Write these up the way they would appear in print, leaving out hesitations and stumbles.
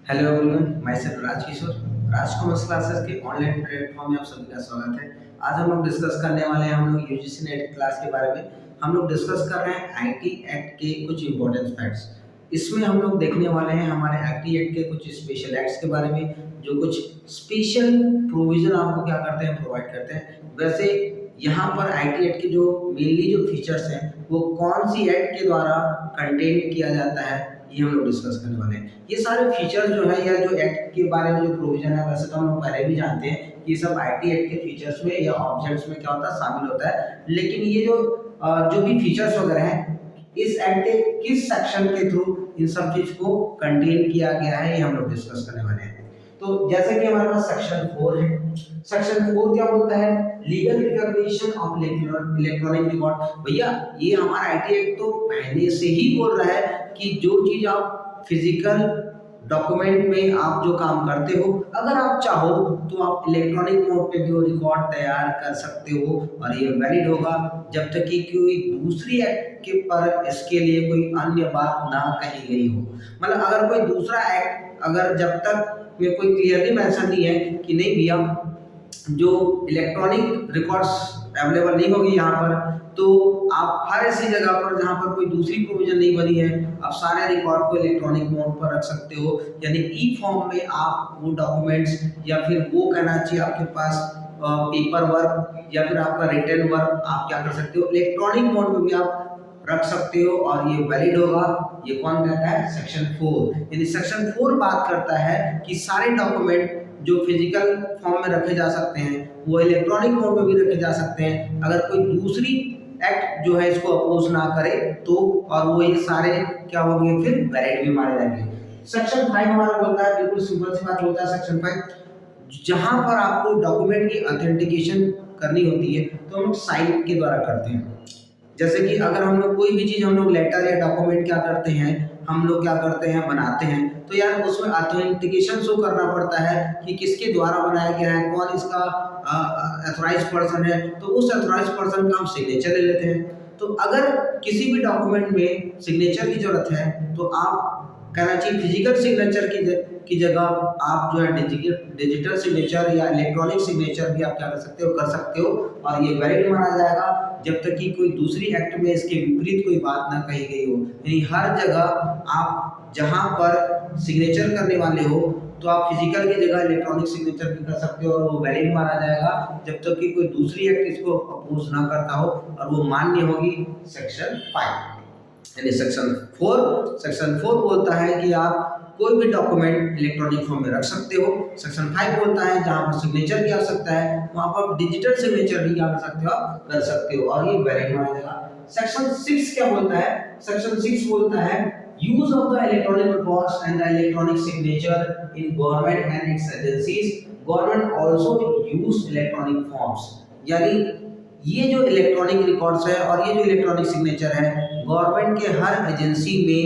Hello everyone, myself Raj Kishore. Rajkumar classes के online platform में आप सभी का स्वागत है। आज हम लोग डिस्कस करने वाले हैं हम लोग यूजीसी नेट क्लास के बारे में। हम लोग डिस्कस कर रहे हैं आईटी एक्ट के कुछ इंपॉर्टेंट फैक्ट्स। इसमें हम लोग देखने वाले हैं हमारे आईटी एक्ट के कुछ स्पेशल एक्ट्स के बारे में, जो कुछ स्पेशल प्रोविजन आपको क्या करते हैं, प्रोवाइड करते हैं। वैसे यहाँ पर आईटी एक्ट के जो मेनली जो फीचर्स हैं वो कौन सी एक्ट के द्वारा कंटेन किया जाता है, ये हम लोग डिस्कस करने वाले हैं। ये सारे फीचर्स जो है या जो एक्ट के बारे में जो प्रोविजन है, वैसे तो हम लोग पहले भी जानते हैं कि सब आईटी एक्ट के फीचर्स में या ऑब्जेक्ट्स में क्या होता है, शामिल होता है। लेकिन ये जो भी फीचर्स वगैरह हैं, इस एक्ट के किस सेक्शन के थ्रू इन सब चीज को कंटेन किया गया है, ये हम लोग डिस्कस करने वाले हैं। तो जैसे कि हमारे पास सेक्शन 4 है। सेक्शन 4 क्या बोलता है? Legal recognition of electronic record. भैया ये हमारा आईटी एक्ट तो पहले से ही बोल रहा है कि जो चीज आप फिजिकल डॉक्यूमेंट में आप जो काम करते हो, अगर आप चाहो तो आप इलेक्ट्रॉनिक मोड पे भी वो रिकॉर्ड तैयार कर सकते हो और ये वैलिड होगा जब तक कि कोई दूसरी एक्ट के पर इसके लिए कोई अन्य बात ना कही गई हो। मतलब अगर कोई दूसरा एक्ट, अगर जब तक में कोई क्लियरली मेंशन नहीं है कि नहीं भैया जो इलेक्ट्रॉनिक रिकॉर्ड्स अवेलेबल नहीं होगी यहाँ पर, तो आप हर ऐसी जगह पर जहाँ पर कोई दूसरी प्रोविजन नहीं बनी है, आप सारे रिकॉर्ड को इलेक्ट्रॉनिक मोड पर रख सकते हो। यानी ई फॉर्म में आप वो डॉक्यूमेंट्स या फिर वो कहना चाहिए आपके पास पेपर वर्क या फिर आपका रिटर्न वर्क आप क्या कर सकते हो, इलेक्ट्रॉनिक मोड में भी आप रख सकते हो और ये वैलिड होगा। ये कौन कहता है? सेक्शन 4। यानी सेक्शन 4 बात करता है कि सारे डॉक्यूमेंट जो फिजिकल फॉर्म में रखे जा सकते हैं वो इलेक्ट्रॉनिक मोड में भी रखे जा सकते हैं, अगर कोई दूसरी एक्ट जो है इसको अपोज ना करे तो, और वो ये सारे क्या होंगे, फिर वैलिड भी माने जाएंगे। सेक्शन 5 हमारा बोलता है, बिल्कुल सिंपल सी बात बोलता है सेक्शन 5, जहां पर आपको डॉक्यूमेंट की ऑथेंटिकेशन करनी होती है तो हम साइन के द्वारा करते हैं। जैसे कि अगर हम लोग कोई भी चीज, हम लोग लेटर या डॉक्यूमेंट क्या करते हैं, हम लोग क्या करते हैं, बनाते हैं, तो यार उसमें ऑथेंटिकेशन शो करना पड़ता है कि किसके द्वारा बनाया गया है, कौन इसका अथॉराइज पर्सन है, तो उस अथॉराइज पर्सन का हम सिग्नेचर ले लेते हैं। तो अगर किसी भी डॉक्यूमेंट में सिग्नेचर की जरूरत है तो आप कहना चाहिए फिजिकल सिग्नेचर की जगह आप जो है डिजिटल सिग्नेचर या इलेक्ट्रॉनिक सिग्नेचर भी आप क्या कर सकते हो और ये वैलिड माना जाएगा जब तक कि कोई दूसरी एक्ट में इसके विपरीत कोई बात ना कही गई हो। यानी हर जगह आप जहां पर सिग्नेचर करने वाले हो तो आप फिजिकल की जगह इलेक्ट्रॉनिक सिग्नेचर भी कर सकते हो और वो वैलिड माना जाएगा जब तक कि कोई दूसरी एक्ट इसको अपोज ना करता हो और वो मान्य होगी। सेक्शन 5 यानी सेक्शन 4 बोलता है कि आप कोई भी डॉक्यूमेंट इलेक्ट्रॉनिक फॉर्म में रख सकते हो। सेक्शन 5 बोलता है जहां पर सिग्नेचर की आवश्यकता है वहां पर डिजिटल सिग्नेचर भी क्या कर सकते हो, आप कर सकते हो और ये वैलिड माना जाएगा। सेक्शन 6 क्या बोलता है? सेक्शन 6 बोलता है use of the electronic records and the electronic signature in government and it's agencies. Government also use electronic forms. यानी ये जो इलेक्ट्रॉनिक रिकॉर्ड्स है और ये जो इलेक्ट्रॉनिक सिग्नेचर है, गवर्नमेंट के हर एजेंसी में,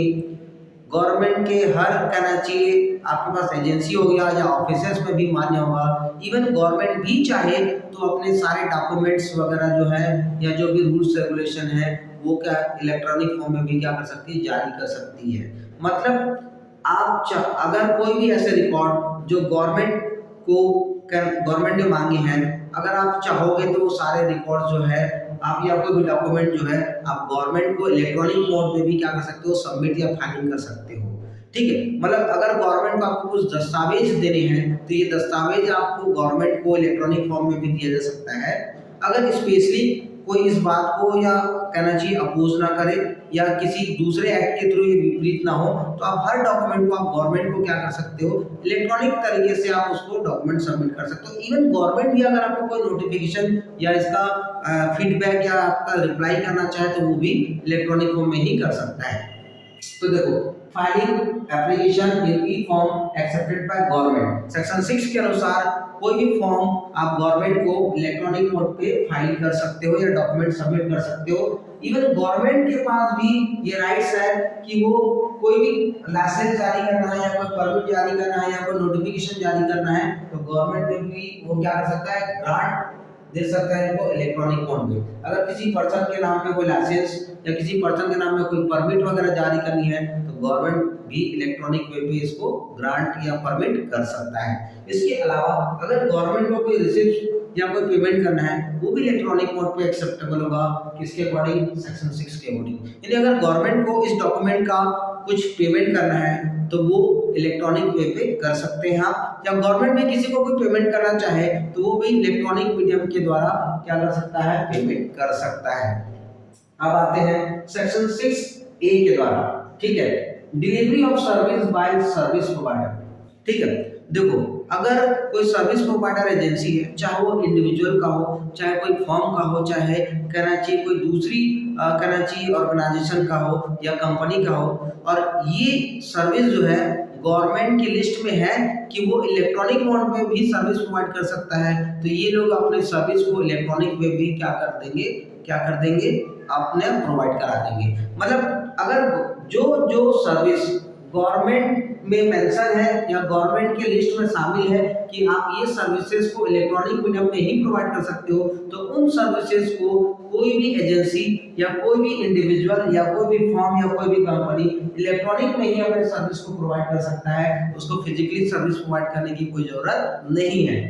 गवर्नमेंट के हर कहना चाहिए आपके पास एजेंसी हो गया या ऑफिसेस में भी मान्य होगा। इवन गवर्नमेंट भी चाहे तो अपने सारे डॉक्यूमेंट्स वगैरह जो है या जो भी रूल्स रेगुलेशन है वो क्या इलेक्ट्रॉनिक फॉर्म में भी क्या कर सकती है, जारी कर सकती है। मतलब आप अगर कोई भी ऐसे रिकॉर्ड जो गवर्नमेंट ने मांगे हैं, अगर आप चाहोगे तो वो सारे रिकॉर्ड जो है आप या कोई भी डॉक्यूमेंट जो है आप गवर्नमेंट को इलेक्ट्रॉनिक मोड में भी क्या कर सकते हो, सबमिट या फाइलिंग कर सकते हो। ठीक है, मतलब अगर गवर्नमेंट को आपको कुछ दस्तावेज देने हैं तो ये दस्तावेज आपको गवर्नमेंट को इलेक्ट्रॉनिक फॉर्म में भी दिया जा सकता है। अगर स्पेशली कोई इस बात को या कहना चाहिए अपोज ना करे या किसी दूसरे एक्ट के थ्रू ये विपरीत ना हो, तो आप हर डॉक्यूमेंट को आप गवर्नमेंट को क्या कर सकते हो, इलेक्ट्रॉनिक तरीके से आप उसको डॉक्यूमेंट सबमिट कर सकते हो। इवन गवर्नमेंट भी अगर आपको कोई नोटिफिकेशन या इसका फीडबैक या आपका रिप्लाई करना चाहे तो वो भी इलेक्ट्रॉनिक फॉर्म में ही कर सकता है। तो देखो, filing application in E form accepted by government. Section 6 के अनुसार कोई भी फॉर्म आप गवर्नमेंट को इलेक्ट्रॉनिक मोड पे फाइल कर सकते हो या डॉक्यूमेंट सबमिट कर सकते हो। इवन गवर्नमेंट के पास भी ये राइट्स है कि वो कोई भी लाइसेंस जारी करना है या कोई परमिट जारी करना है या कोई नोटिफिकेशन जारी करना है तो गवर्नमेंट में भी वो क्या कर सकता है, ग्रांट दे सकता है इनको इलेक्ट्रॉनिक मोड में। अगर किसी पर्सन के नाम पे कोई लाइसेंस या किसी पर्सन के नाम में कोई परमिट वगैरह जारी करनी है तो गवर्नमेंट भी इलेक्ट्रॉनिक वे पे इसको ग्रांट या परमिट कर सकता है। इसके अलावा अगर गवर्नमेंट को कोई रिसिप्ट या कोई पेमेंट करना है वो भी इलेक्ट्रॉनिक मोड पे एक्सेप्टेबल होगा, किसके अकॉर्डिंग, सेक्शन 6 के अकॉर्डिंग। यानी अगर गवर्नमेंट को इस डॉक्यूमेंट का कुछ पेमेंट करना है तो वो इलेक्ट्रॉनिक वे पे कर सकते हैं आप, या गवर्नमेंट में किसी को कोई पेमेंट करना चाहे तो वो भी इलेक्ट्रॉनिक मीडियम के द्वारा क्या कर सकता है, पेमेंट कर सकता है। अब आते हैं सेक्शन 6A के द्वारा, ठीक है, delivery of service by service provider. ठीक है, देखो अगर कोई सर्विस प्रोवाइडर एजेंसी है, चाहे वो इंडिविजुअल का हो, चाहे कोई फर्म का हो, चाहे कहना चाहिए कोई दूसरी कहना चाहिए ऑर्गेनाइजेशन का हो या कंपनी का हो, और ये सर्विस जो है गवर्नमेंट की लिस्ट में है कि वो इलेक्ट्रॉनिक मोड में भी सर्विस प्रोवाइड कर सकता है, तो ये लोग अपने सर्विस को इलेक्ट्रॉनिक वे भी क्या कर देंगे, अपने प्रोवाइड करा देंगे। मतलब अगर जो सर्विस गवर्नमेंट में मेंशन है या गवर्नमेंट के लिस्ट में शामिल है कि आप ये सर्विसेज को इलेक्ट्रॉनिक मीडियम में ही प्रोवाइड कर सकते हो, तो उन सर्विसेज को कोई भी एजेंसी या कोई भी इंडिविजुअल या कोई भी फर्म या कोई भी कंपनी इलेक्ट्रॉनिक में ही अपने सर्विस को प्रोवाइड कर सकता है, उसको फिजिकली सर्विस प्रोवाइड करने की कोई जरूरत नहीं है।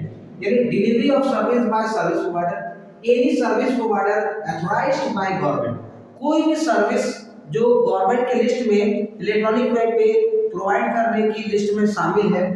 यानी delivery of service by service provider, any service provider authorised by government, कोई भी सर्विस जो गवर्नमेंट के लिस्ट में इलेक्ट्रॉनिक वे पे प्रोवाइड करने की लिस्ट में शामिल है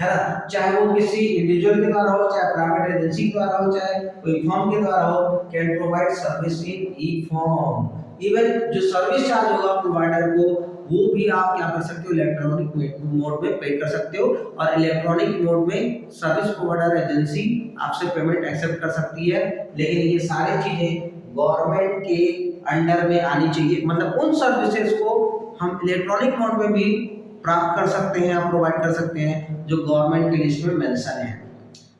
ना, चाहे वो किसी इंडिविजुअल के द्वारा हो, चाहे प्राइवेट एजेंसी के द्वारा हो, चाहे कोई फर्म के द्वारा हो, can provide service in E form. Even जो सर्विस चार्ज होगा प्रोवाइडर को वो भी आप क्या कर सकते हो, इलेक्ट्रॉनिक मोड में पे कर सकते हो, और इलेक्ट्रॉनिक मोड में सर्विस प्रोवाइडर एजेंसी आपसे पेमेंट एक्सेप्ट कर सकती है। लेकिन ये सारी चीजें गवर्नमेंट के अंडर में आनी चाहिए, मतलब उन सर्विसेज को हम इलेक्ट्रॉनिक मोड में भी प्राप्त कर सकते हैं या प्रोवाइड कर सकते हैं जो गवर्नमेंट की लिस्ट में मेंशन है।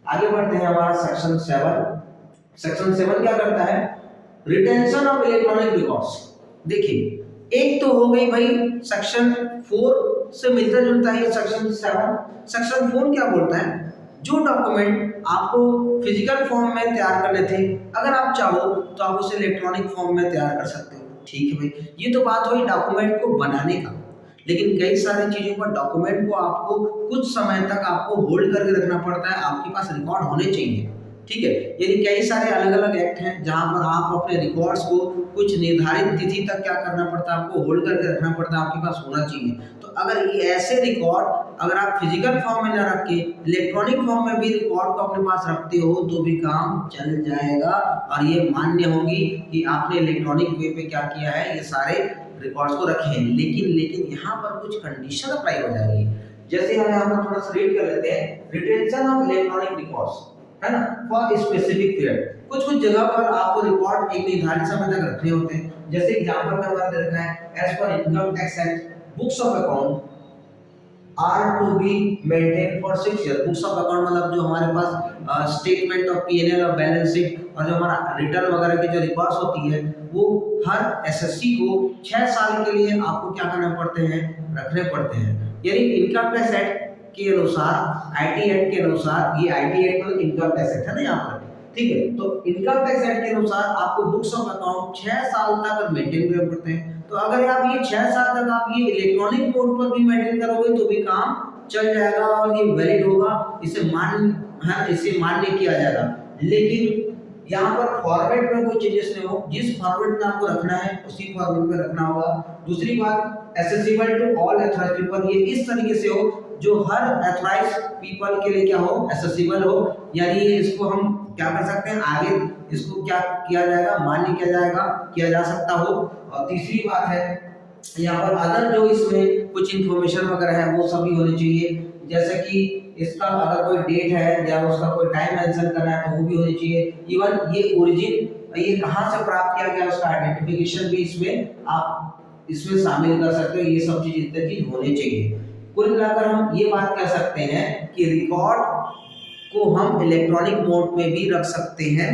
आगे बढ़ते हैं हमारा सेक्शन 7। सेक्शन 7 क्या करता है, रिटेंशन ऑफ इलेक्ट्रॉनिक रिकॉर्ड्स। देखिए एक तो हो गई भाई सेक्शन 4 से मिलता जुलता है सेक्शन 7। सेक्शन 4 क्या बोलता है, जो डॉक्यूमेंट आपको फिजिकल फॉर्म में तैयार करने थे, अगर आप चाहो तो आप उसे इलेक्ट्रॉनिक फॉर्म में तैयार कर सकते हो। ठीक है भाई, ये तो बात हुई डॉक्यूमेंट को बनाने का, लेकिन कई सारी चीजों पर डॉक्यूमेंट को आपको कुछ समय तक आपको होल्ड करके रखना पड़ता है, आपके पास रिकॉर्ड होने चाहिए। ठीक है, यानी कई सारे अलग अलग एक्ट हैं जहां पर आप अपने रिकॉर्ड्स को कुछ निर्धारित तिथि तक क्या करना पड़ता है, आपको होल्ड करके रखना पड़ता है, आपके पास होना चाहिए। तो अगर ये ऐसे रिकॉर्ड अगर आप फिजिकल फॉर्म में न रख के इलेक्ट्रॉनिक फॉर्म में भी रिकॉर्ड को अपने पास रखते हो तो भी काम चल जाएगा, और ये मान्य होगी कि आपने इलेक्ट्रॉनिक वे पे क्या किया है, ये सारे रिकॉर्ड्स को रखे हैं। लेकिन यहाँ पर कुछ कंडीशन अप्लाई हो जाएगी। जैसे हम यहाँ पर थोड़ा सा रीड कर लेते हैं, रिटेंशन ऑफ इलेक्ट्रॉनिक रिकॉर्ड्स, है ना, फॉर स्पेसिफिक पीरियड। कुछ जगह पर आपको रिकॉर्ड एक निर्धारित समय तक रखने होते हैं। जैसे एग्जांपल में हमारा दे रखा है, as per income tax act books of account are to be maintain for 6 year. Books of account मतलब जो हमारे पास स्टेटमेंट ऑफ P&L और बैलेंस शीट और जो हमारा रिटर्न वगैरह की जो रिकॉर्ड्स होती है वो हर एसएससी को 6 साल के लिए आपको क्या करने पड़ते हैं, रखने पड़ते हैं। यानी इनकम टैक्स एक्ट के अनुसार, आईटी एक्ट के अनुसार, ये आईटी एक्ट मतलब इनकम टैक्स एक्ट है ना यहाँ पर, ठीक है, तो इनकम टैक्स एक्ट के अनुसार आपको बुक्स ऑफ अकाउंट 6 साल तक मेंटेन करने पड़ते हैं। तो अगर आप ये 6 साल तक आप ये इलेक्ट्रॉनिक मोड पर भी मेंटेन करोगे तो भी काम चल जाएगा और ये वैलिड होगा, इसे मान्य किया जाएगा। लेकिन यहाँ पर फॉर्मेट में कोई चेंजेस नहीं हो, जिस फॉर्मेट में आपको रखना है उसी फॉर्मेट में रखना होगा। दूसरी बात, accessible to all authorised people, ये इस तरीके से हो जो हर अथॉराइज्ड पीपल के लिए क्या हो, एक्सेसिबल हो। यानी ये इसको हम क्या कर सकते हैं, आगे इसको क्या किया जाएगा, मान्य किया जा सकता हो। और तीसरी बात है यहाँ पर अदर जो इसमें कुछ इंफॉर्मेशन वगैरह है वो सभी होनी चाहिए, जैसे कि इसका अगर कोई डेट है या उसका कोई टाइम मेंशन करना है तो वो भी होनी चाहिए। इवन ये ओरिजिन, ये कहाँ से प्राप्त किया गया, उसका आइडेंटिफिकेशन भी इसमें आप इसमें शामिल कर सकते हो। ये सब चीज इतनी चीज होनी चाहिए। कुल मिलाकर हम ये बात कह सकते हैं कि रिकॉर्ड को हम इलेक्ट्रॉनिक मोड में भी रख सकते हैं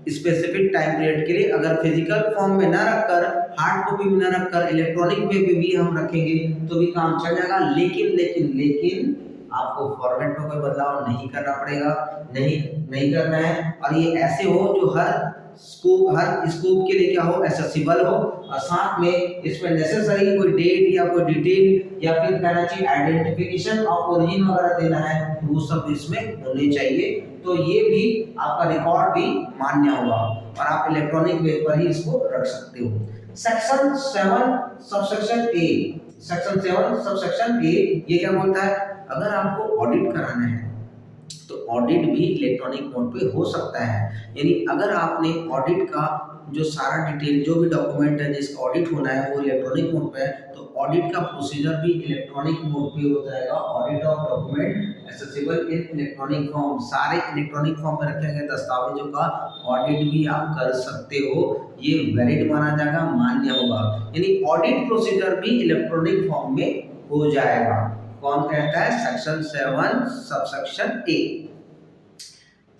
स्पेसिफिक टाइम पीरियड के लिए। अगर फिजिकल फॉर्म में ना रखकर, हार्ड कॉपी में ना रखकर इलेक्ट्रॉनिक वे पे भी हम रखेंगे तो भी काम चल जाएगा। लेकिन आपको फॉर्मेट में कोई बदलाव नहीं करना पड़ेगा, नहीं करना है। और ये ऐसे हो जो हर स्कोप के लिए क्या हो, एक्सेसिबल हो, और साथ में इसमें नेसेसरी कोई डेट या कोई डिटेल या फिर कहना चाहिए आइडेंटिफिकेशन ऑफ ओरिजिन वगैरह देना है, तो वो सब इसमें होने चाहिए। तो ये भी आपका रिकॉर्ड भी मान्य होगा और आप इलेक्ट्रॉनिक वे पर ही इसको रख सकते हो। सेक्शन 7 सबसेक्शन ए, सेक्शन 7 सबसेक्शन ए ये क्या बोलता है, अगर आपको ऑडिट कराना है तो ऑडिट भी इलेक्ट्रॉनिक मोड पे हो सकता है। यानी अगर आपने ऑडिट का जो सारा डिटेल जो भी डॉक्यूमेंट है जिसका ऑडिट होना है वो इलेक्ट्रॉनिक मोड पे है, तो ऑडिट का प्रोसीजर भी इलेक्ट्रॉनिक मोड पे हो जाएगा। Audit of document accessible in electronic form, सारे इलेक्ट्रॉनिक फॉर्म में रखे गए दस्तावेजों का ऑडिट भी आप कर सकते हो, ये वैलिड माना जाएगा, मान्य होगा। यानी ऑडिट प्रोसीजर भी इलेक्ट्रॉनिक फॉर्म में हो जाएगा। कौन कहता है, सेक्शन 7 सबसेक्शन ए।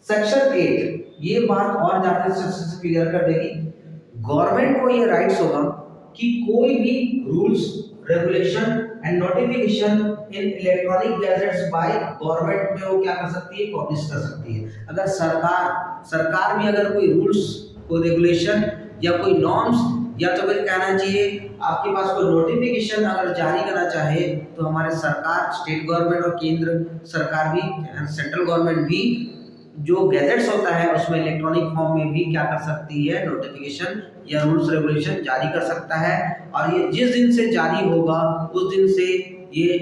सेक्शन 8 ये बात और ज्यादा से क्लियर कर देगी, गवर्नमेंट को ये राइट्स होगा कि कोई भी rules regulation and notification in electronic gadgets by government में वो क्या कर सकती है, पब्लिश कर सकती है। अगर सरकार भी अगर कोई रूल्स, कोई रेगुलेशन या कोई नॉर्म्स या तो फिर कहना चाहिए आपके पास कोई नोटिफिकेशन अगर जारी करना चाहे, तो हमारे सरकार, स्टेट गवर्नमेंट और केंद्र सरकार भी, सेंट्रल गवर्नमेंट भी जो गैजेट्स होता है उसमें इलेक्ट्रॉनिक फॉर्म में भी क्या कर सकती है, नोटिफिकेशन या रूल्स रेगुलेशन जारी कर सकता है। और ये जिस दिन से जारी होगा उस दिन से, ये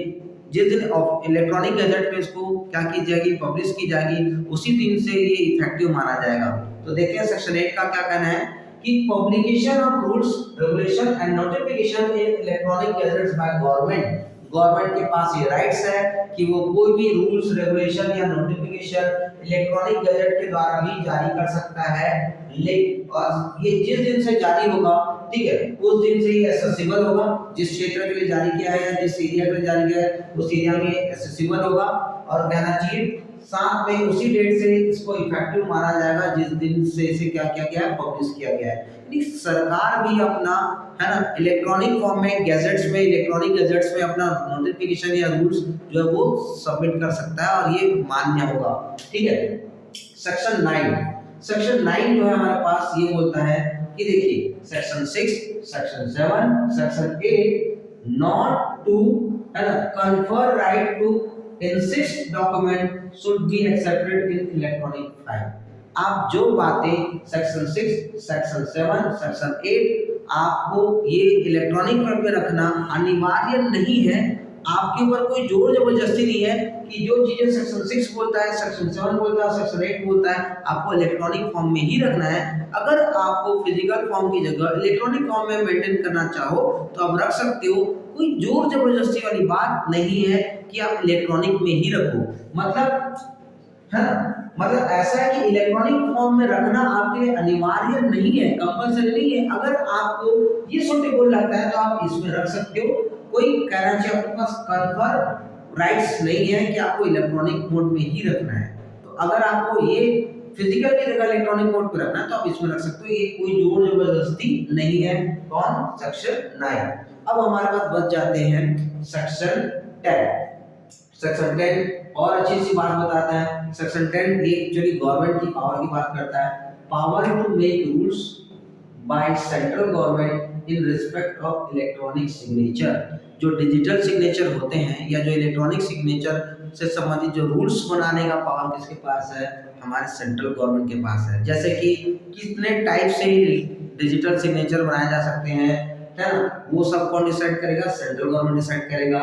जिस दिन इलेक्ट्रॉनिक गैजेट पे इसको क्या की जाएगी, पब्लिश की जाएगी, उसी दिन से ये इफेक्टिव माना जाएगा। तो देखते हैं सेक्शन 8 का क्या कहना है कि publication of rules regulation and notification in electronic gadgets by government, government के पास ये राइट्स है कि वो कोई भी रूल्स रेगुलेशन या नोटिफिकेशन इलेक्ट्रॉनिक गैजेट के द्वारा भी जारी कर सकता है। और ये जिस दिन से जारी होगा, ठीक है, उस दिन से ये एक्सेसिबल होगा, जिस क्षेत्र के लिए जारी किया है या जिस एरिया के लिए जारी किया है उस एरिया में एक्सेसिबल होगा। और कहना चाहिए साथ में उसी डेट से इसको इफेक्टिव माना जाएगा जिस दिन से इसे क्या किया गया है, पब्लिश किया गया है। सरकार भी अपना, है ना, इलेक्ट्रॉनिक फॉर्म में गैजेट्स में, इलेक्ट्रॉनिक गैजेट्स में अपना नोटिफिकेशन या रूल्स जो है वो सबमिट कर सकता है और ये मान्य होगा, ठीक है। सेक्शन 9, सेक्शन 9 जो है हमारे पास ये बोलता है कि देखिए section 6, section 7, section 8 not to, है ना, confer right to insist document should be accepted in electronic file. आप जो बातें सेक्शन 6, सेक्शन 7, सेक्शन 8 आपको ये इलेक्ट्रॉनिक फॉर्म में रखना अनिवार्य नहीं है, आपके ऊपर कोई जोर जबरदस्ती नहीं है कि जो चीजें सेक्शन 6 बोलता है, सेक्शन 7 बोलता है, सेक्शन 8 बोलता है, आपको इलेक्ट्रॉनिक फॉर्म में ही रखना है। अगर आपको फिजिकल फॉर्म की जगह इलेक्ट्रॉनिक फॉर्म में मेंटेन करना चाहो तो आप रख सकते हो, कोई जोर जबरदस्ती वाली बात नहीं है कि आप इलेक्ट्रॉनिक में ही रखो। मतलब, है ना, मतलब ऐसा है कि इलेक्ट्रॉनिक फॉर्म में रखना आपके लिए अनिवार्य नहीं है, कंपल्सरी नहीं है। अगर आपको ये सूटेबल लगता है तो आप इसमें रख सकते हो, कोई कहना चाहिए आपके पास कन्फर्म राइट्स नहीं है कि आपको इलेक्ट्रॉनिक मोड में ही रखना है। तो अगर आपको ये फिजिकल की जगह इलेक्ट्रॉनिक मोड पे रखना है तो आप इसमें रख सकते हो, ये कोई जोर जबरदस्ती नहीं है। कौन, सेक्शन 9। अब हमारे पास बच जाते हैं सेक्शन 10। सेक्शन 10 और अच्छी सी बात बताता है। सेक्शन 10 ये एक्चुअली गवर्नमेंट की पावर की बात करता है। Power to make rules by central government in respect of electronic signature. जो डिजिटल सिग्नेचर होते हैं या जो इलेक्ट्रॉनिक सिग्नेचर से संबंधित जो रूल्स बनाने का पावर किसके पास है, हमारे सेंट्रल गवर्नमेंट के पास है। जैसे कि कितने टाइप से डिजिटल सिग्नेचर बनाए जा सकते हैं, है ना, वो सब कौन डिसाइड करेगा, सेंट्रल गवर्नमेंट डिसाइड करेगा।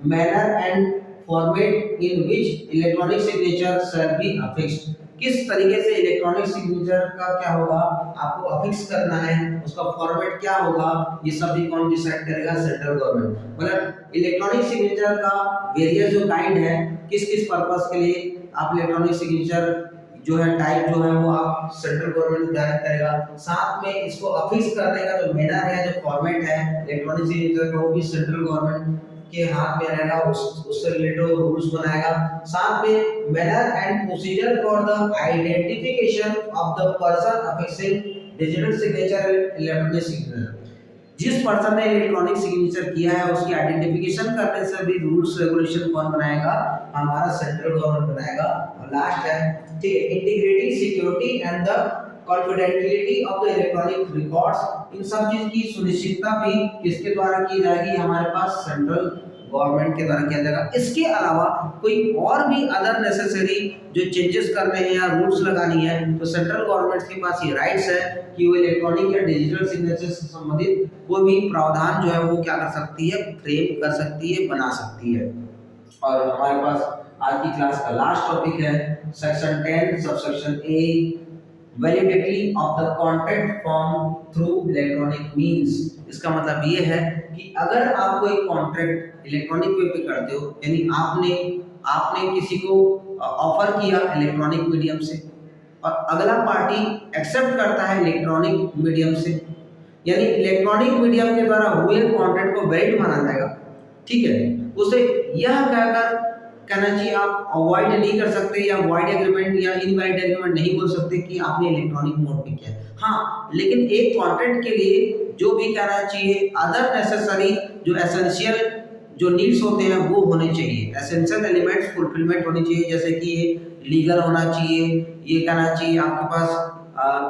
Manner and format in which electronic signature shall be affixed, किस तरीके से इलेक्ट्रॉनिक सिग्नेचर का क्या होगा, आपको अफिक्स करना है, उसका फॉर्मेट क्या होगा, ये सब भी कौन डिसाइड करेगा, सेंट्रल गवर्नमेंट। मतलब इलेक्ट्रॉनिक सिग्नेचर का वेरियस जो काइंड है, किस किस पर्पस के लिए आप इलेक्ट्रॉनिक सिग्नेचर जो है टाइप जो है वो आप सेंट्रल गवर्नमेंट निर्धारित करेगा। साथ में इसको अफिक्स करने का जो मैनर है, जो फॉर्मेट है इलेक्ट्रॉनिक सिग्नेचर का, वो भी सेंट्रल गवर्नमेंट के हाथ में रहेगा, उससे रिलेटेड रूल्स बनाएगा। साथ में manner and procedure for the identification of the person affixing digital signature electronic signature, जिस पर्सन ने इलेक्ट्रॉनिक सिग्नेचर किया है उसकी आइडेंटिफिकेशन करने से भी रूल्स रेगुलेशन कौन बनाएगा, हमारा सेंट्रल गवर्नमेंट बनाएगा। और लास्ट है, ठीक है, integrity, security and the confidentiality of the electronic records, इन सब चीज की सुनिश्चितता भी किसके द्वारा की जाएगी, हमारे पास सेंट्रल गवर्नमेंट के द्वारा किया जाएगा। इसके अलावा कोई और भी अदर नेसेसरी जो चेंजेस करने हैं या रूल्स लगानी है तो सेंट्रल गवर्नमेंट के पास ये राइट्स है कि वो इलेक्ट्रॉनिक या डिजिटल सिग्नेचर से संबंधित कोई भी प्रावधान जो है वो क्या कर सकती है, फ्रेम कर सकती है, बना सकती है। और हमारे पास आज की क्लास का लास्ट टॉपिक है section 10 subsection A, validity of the contract form through electronic means. इसका मतलब ये है कि अगर आप कोई कॉन्ट्रैक्ट इलेक्ट्रॉनिक वे पे करते हो, यानी आपने किसी को ऑफर किया इलेक्ट्रॉनिक मीडियम से और अगला पार्टी एक्सेप्ट करता है इलेक्ट्रॉनिक मीडियम से, यानी इलेक्ट्रॉनिक मीडियम के द्वारा हुए कॉन्ट्रैक्ट को वैलिड माना जाएगा। ठीक है, उसे यह कहकर कहना चाहिए आप अवॉइड नहीं कर सकते या वॉइड एग्रीमेंट या इनवैलिड एग्रीमेंट नहीं बोल सकते कि आपने इलेक्ट्रॉनिक मोड पे किया है। हाँ, लेकिन एक कॉन्ट्रैक्ट के लिए जो भी कहना चाहिए अदर नेसेसरी जो एसेंशियल जो नीड्स होते हैं वो होने चाहिए, एसेंशियल एलिमेंट्स फुलफिलमेंट होनी चाहिए, जैसे कि ये लीगल होना चाहिए, ये कहना चाहिए आपके पास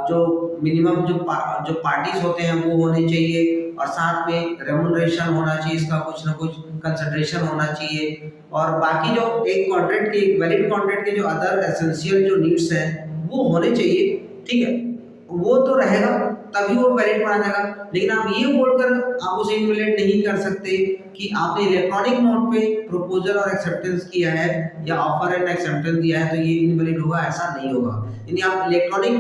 जो मिनिमम जो पार्टीज होते हैं वो होने चाहिए, और साथ में रेमुनरेशन होना चाहिए, इसका कुछ ना कुछ कंसिडरेशन होना चाहिए, और बाकी जो एक कॉन्ट्रैक्ट के वैलिड कॉन्ट्रैक्ट के जो अदर एसेंशियल जो नीड्स हैं वो होने चाहिए। ठीक है, वो तो रहेगा तभी वो वैलिड माना जाएगा। लेकिन आप ये बोलकर आप उसे इनवैलिड नहीं कर सकते कि आपने इलेक्ट्रॉनिक मोड पे प्रपोजल और एक्सेप्टेंस किया है या ऑफर एंड एक्सेप्टेंस दिया है तो ये इनवैलिड होगा, ऐसा नहीं होगा। यानी आप इलेक्ट्रॉनिक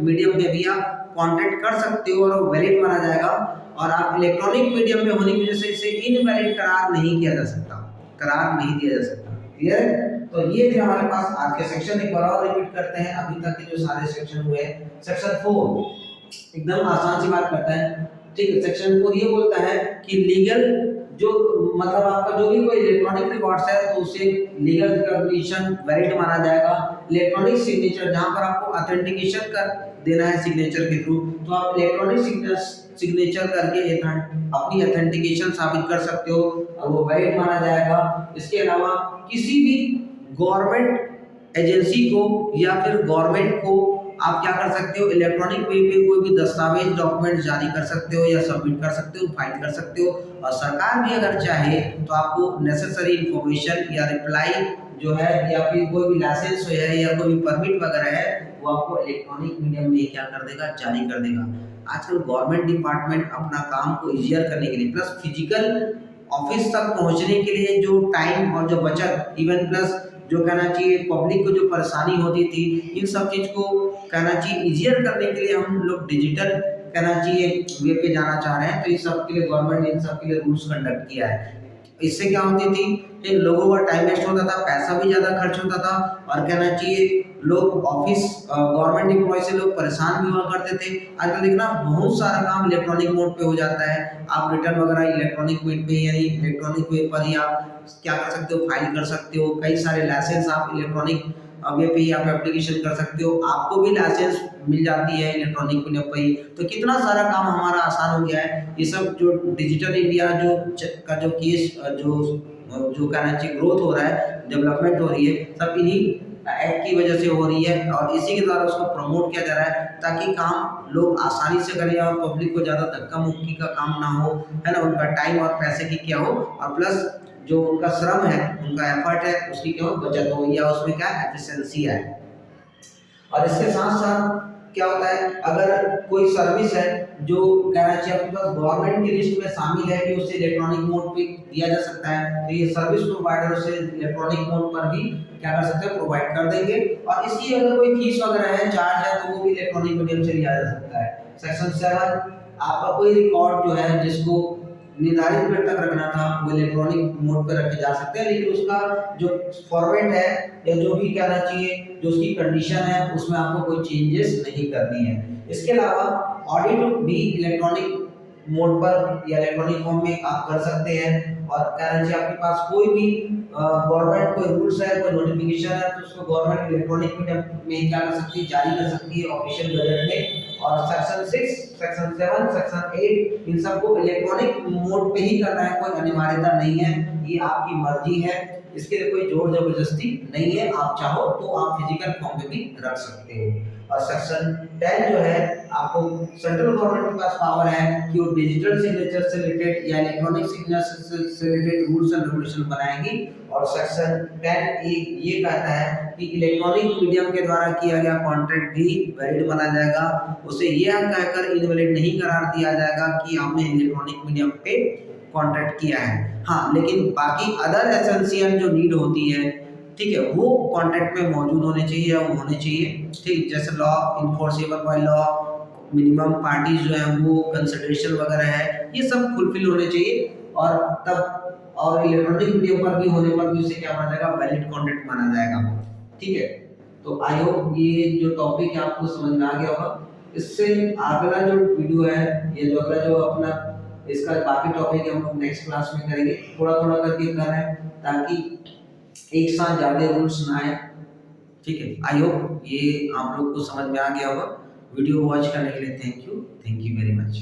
मीडियम में भी आप कॉन्ट्रैक्ट कर सकते हो और वैलिड माना जाएगा, और आप इलेक्ट्रॉनिक मीडियम में होने की वजह से इसे इनवैलिड करार नहीं किया जा सकता, करार नहीं दिया जा सकता। क्लियर है? तो ये थे हमारे पास आज के सेक्शन। एक बार और रिपीट करते हैं अभी तक के जो सारे सेक्शन हुए। सेक्शन 4 एकदम आसान सी बात करता है। ठीक है, सेक्शन 4 ये बोलता है कि लीगल जो मतलब आपका जो भी कोई इलेक्ट्रॉनिक रिकॉर्ड्स है तो उसे लीगल रिकॉग्निशन वैलिड माना जाएगा। इलेक्ट्रॉनिक सिग्नेचर जहां पर आपको ऑथेंटिकेशन कर देना है सिग्नेचर के थ्रू, तो आप इलेक्ट्रॉनिक सिग्नेचर करके अपनी ऑथेंटिकेशन साबित कर सकते हो और वो वैलिड माना जाएगा। इसके अलावा किसी भी गवर्नमेंट एजेंसी को या फिर गवर्नमेंट को आप क्या कर सकते हो, इलेक्ट्रॉनिक वे पे कोई भी दस्तावेज डॉक्यूमेंट जारी कर सकते हो या सबमिट कर सकते हो, फाइल कर सकते हो, और सरकार भी अगर चाहे तो आपको नेसेसरी इंफॉर्मेशन या रिप्लाई जो है या फिर कोई भी लाइसेंस है या कोई भी परमिट वगैरह है वो आपको इलेक्ट्रॉनिक मीडियम में क्या कर देगा, जारी कर देगा। आजकल गवर्नमेंट डिपार्टमेंट अपना काम को इजियर करने के लिए प्लस फिजिकल ऑफिस तक पहुंचने के लिए जो टाइम और जो बचत, इवन प्लस जो कहना चाहिए पब्लिक को जो परेशानी होती थी, इन सब चीज को कहना चाहिए इजियर करने के लिए हम लोग डिजिटल कहना चाहिए वे पे जाना चाह रहे हैं। तो इस सब के लिए गवर्नमेंट ने इन सब के लिए रूल्स कंडक्ट किया है। इससे क्या होती थी कि लोगों का टाइम वेस्ट होता था, पैसा भी ज़्यादा खर्च होता था, और कहना चाहिए लोग ऑफिस गवर्नमेंट एम्प्लॉय से लोग परेशान भी हुआ करते थे। आजकल देखना बहुत सारा काम इलेक्ट्रॉनिक मोड पे हो जाता है। आप रिटर्न वगैरह इलेक्ट्रॉनिक मोड पे यानी इलेक्ट्रॉनिक वे पर ही आप क्या कर सकते हो, फाइल कर सकते हो। कई सारे लाइसेंस आप इलेक्ट्रॉनिक वे पे ही आप एप्लीकेशन कर सकते हो, आपको भी लाइसेंस मिल जाती है इलेक्ट्रॉनिक मीडियम पे ही। तो कितना सारा काम हमारा आसान हो गया है। ये सब जो डिजिटल इंडिया का जो केस जो कहना चाहिए ग्रोथ हो रहा है, डेवलपमेंट हो रही है, सब इन्हीं एक्ट की वजह से हो रही है, और इसी के द्वारा उसको प्रमोट किया जा रहा है ताकि काम लोग आसानी से करें और पब्लिक को ज़्यादा धक्का मुक्की का काम ना हो, है ना। उनका टाइम और पैसे की क्या हो, और प्लस जो उनका श्रम है, उनका एफर्ट है, उसकी क्या हो, बचत हो, या उसमें क्या एफिशिएंसी है। और इसके साथ साथ क्या होता है, अगर कोई सर्विस है जो कहना चाहिए आपके पास गवर्नमेंट की लिस्ट में शामिल है कि उसे इलेक्ट्रॉनिक मोड पे दिया जा सकता है, तो ये सर्विस प्रोवाइडर उसे इलेक्ट्रॉनिक मोड पर भी क्या कर सकते हैं, प्रोवाइड कर देंगे। और इसकी अगर कोई फीस वगैरह है, चार्ज है, तो वो भी इलेक्ट्रॉनिक मीडियम से लिया जा सकता है। सेक्शन 7 आपका कोई रिकॉर्ड जो है जिसको निर्धारित पीरियड तक रखना था वो इलेक्ट्रॉनिक मोड पर रखे जा सकते हैं, लेकिन उसका जो फॉर्मेट है या जो भी कहना चाहिए जो उसकी कंडीशन है उसमें आपको कोई चेंजेस नहीं करनी है। इसके अलावा ऑडिट भी इलेक्ट्रॉनिक मोड पर या इलेक्ट्रॉनिक फॉर्म में आप कर सकते हैं, और कहना चाहिए आपके पास कोई भी गवर्नमेंट कोई रूल्स है, कोई नोटिफिकेशन है, तो उसको गवर्नमेंट इलेक्ट्रॉनिक मीडियम में क्या कर सकती है, जारी कर सकती है, ऑफिशियल गजट में और सेक्शन 6, सेक्शन 7, सेक्शन 8 इन सबको इलेक्ट्रॉनिक मोड पे ही करना है, कोई अनिवार्यता नहीं है, ये आपकी मर्जी है, इसके लिए कोई जोर जबरदस्ती नहीं है, आप चाहो तो आप फिजिकल फॉर्म में भी रख सकते हो। और सेक्शन 10 जो है आपको सेंट्रल गवर्नमेंट के पास पावर है कि वो डिजिटल सिग्नेचर से रिलेटेड या इलेक्ट्रॉनिक सिग्नेचर से रिलेटेड रूल्स एंड रेगुलेशन बनाएगी। और सेक्शन 10 ये कहता है कि इलेक्ट्रॉनिक मीडियम के द्वारा किया गया कॉन्ट्रैक्ट भी वैलिड माना जाएगा, उसे यह कहकर इनवैलिड नहीं करार दिया जाएगा कि आपने इलेक्ट्रॉनिक मीडियम पे कॉन्ट्रैक्ट किया है। हाँ, लेकिन बाकी अदर एसेंशियल जो नीड होती है, ठीक है, वो कॉन्ट्रैक्ट में मौजूद होने चाहिए या वो होने चाहिए, ठीक, जैसे law enforceable by law, minimum parties जो है वो कंसिडरेशन वगैरह है, ये सब फुलफिल होने चाहिए। और तब और इलेक्ट्रॉनिक मीडियम पर भी होने पर भी उसे क्या माना जाएगा, वैलिड कॉन्ट्रैक्ट माना जाएगा। ठीक है, तो आई होप ये जो टॉपिक है आपको समझ में आ गया होगा। इससे अगला जो वीडियो है, ये जो अगला जो अपना इसका बाकी टॉपिक है हम लोग नेक्स्ट क्लास में करेंगे, थोड़ा थोड़ा करके कर रहे हैं ताकि एक साथ ज्यादा रूल्स ना आए। ठीक है, आई होप ये आप लोग को समझ में आ गया होगा। वीडियो वॉच करने के लिए थैंक यू वेरी मच।